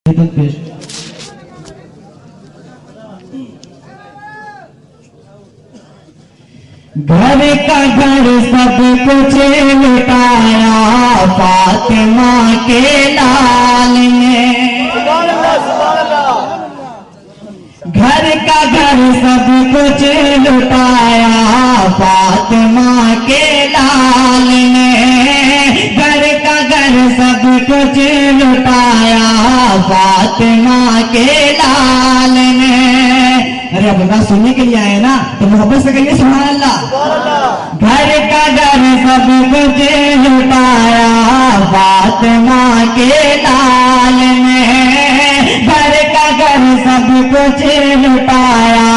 घर का घर सब कुछ लुटाया फातिमा के लाल ने। घर का घर सब कुछ लुटाया फातिमा के लाल ने। घर का घर सब कुछ लुटाया फातिमा के लाल ने। अरे अब बात सुनने के लिए आए ना तो मोहब्बत से कहिए सुभान अल्लाह। घर का घर सब कुछ लुटाया फातिमा के लाल ने। घर का घर सब कुछ लुटाया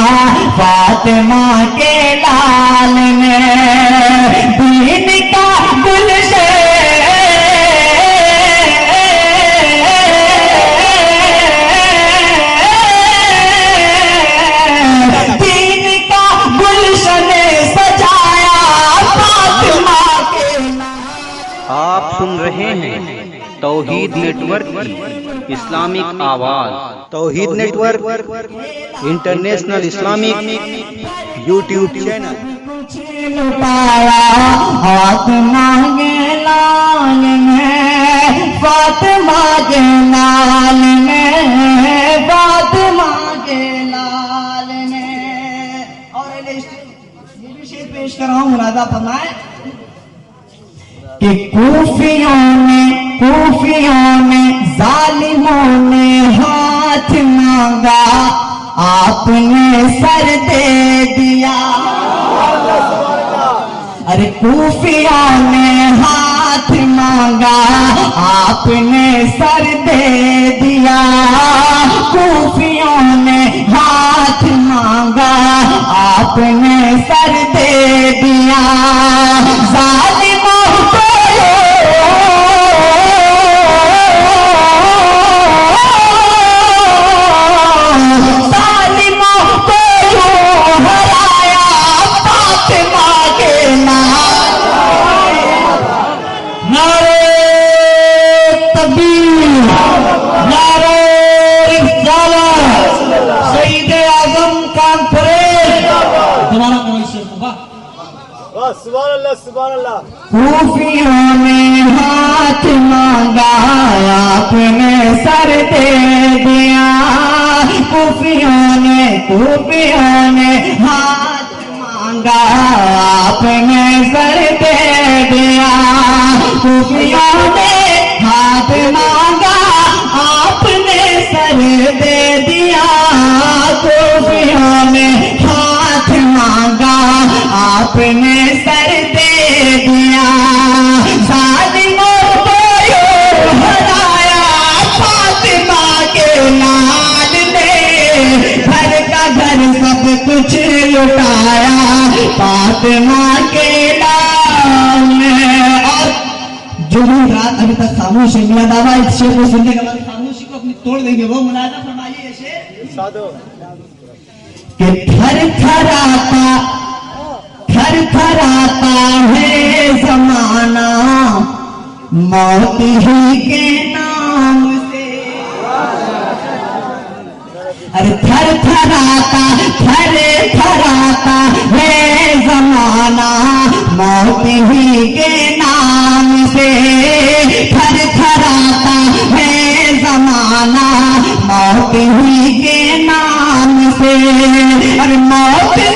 फातिमा के लाल ने। दीन का गुलशन सुन रहे हैं तौहीद नेटवर्क की इस्लामिक आवाज। Tauheed network international Islamic YouTube channel. हाथ मांगे लाल में फातिमा के लाल में फातिमा के लाल में। और ये भी शेर पेश कर रहा हूँ मुरादा फरमाए कि कूफियों में जालिमों ने हाथ मांगा आपने सर दे दिया। अरे कूफियों ने हाथ मांगा आपने सर दे दिया। कूफियों ने हाथ मांगा आपने सर दे दिया। जालिमों को कूफियों ने हाथ मांगा आपने सर दे दिया। कूफियों ने हाथ मांगा आपने सर दे दिया। कूफियों ने हाथ मांगा आपने सर दे दिया। कूफियों ने हाथ मांगा आपने सर दे दिया। जालिमों को हराया फातिमा के लाल ने। घर का घर सब कुछ लुटाया फातिमा के लाल ने। और जो भी रात अभी तक खामोश है मेरा दावा इस शेर को सुनने के बाद खामोशी को अपनी तोड़ देंगे। वो मुलाजा फरमाइए ये शेर कि थर थराता है जमाना मौत ही के नाम से। अरे थर थराता है जमाना मौत ही के नाम से। थर थराता है जमाना मौत ही के नाम से। अरे मौत से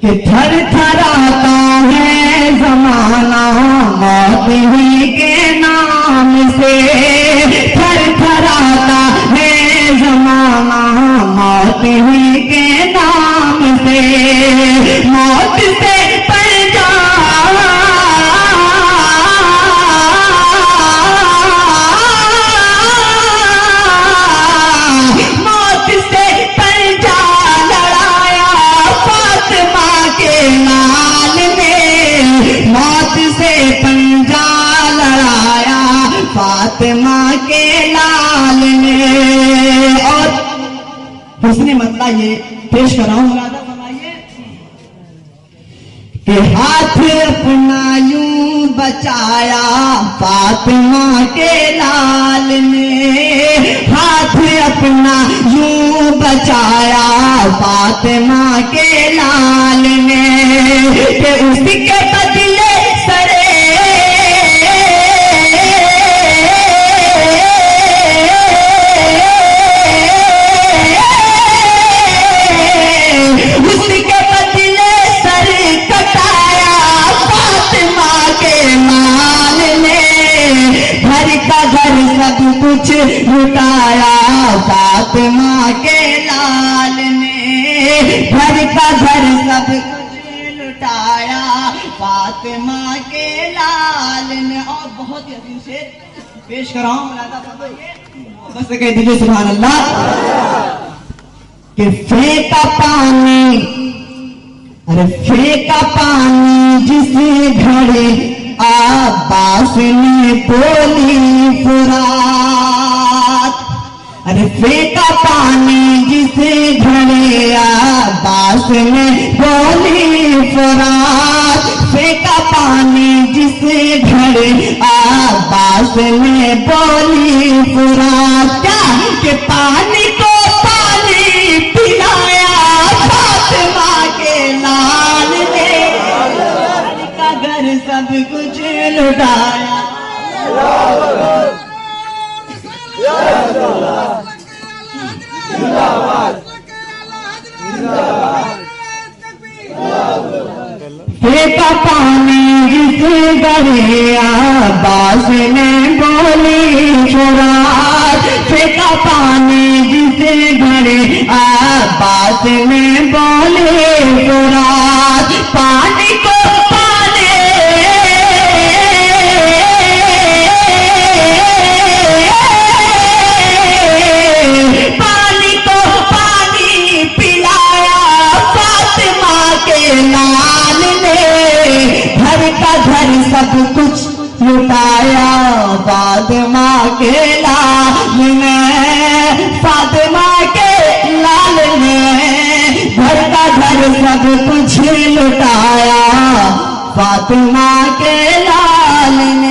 कि थर थराता है जमाना मौत ही के नाम से। थर थराता है जमाना मौत ही के नाम से। मौत से फातिमा के लाल ने। और हुस्न मतला ये पेश कर रहा हूं, मुरादा फरमाइए कि हाथ अपना यूं बचाया फातिमा के लाल ने, हाथ अपना यूं बचाया फातिमा के लाल ने, कि उसके बदले सरे उसके बदले सर कटाया फातिमा के लाल ने, घर का घर सब कुछ लुटाया फातिमा के लाल ने, घर का घर सब कुछ लुटाया फातिमा के लाल ने। और बहुत ही अजीब से पेश कर रहा हूं, बस कह दीजिए सुभान अल्लाह। कि फेंका पानी, अरे फेंका पानी जिस घड़े अब्बास ने बोली फुरात, अरे फेंका पानी जिस घड़े अब्बास ने बोली फुरात, फेंका पानी जिस घड़े अब्बास ने बोली फुरात, क्या कि पानी को पानी पिलाया फातिमा के लाल ने, घर का घर सब कुछ लुटाया। फेंका पानी जिस घड़े अब्बास ने बोली फुरात, फेंका पानी जिस घड़े अब्बास ने बोली फुरात, पानी को पानी, पानी को पानी पिलाया फातिमा के लाल ने, घर का घर सब कुछ लुटाया फातिमा के लाल ने, फातिमा के लाल ने, घर का घर सब कुछ लुटाया फातिमा के लाल ने।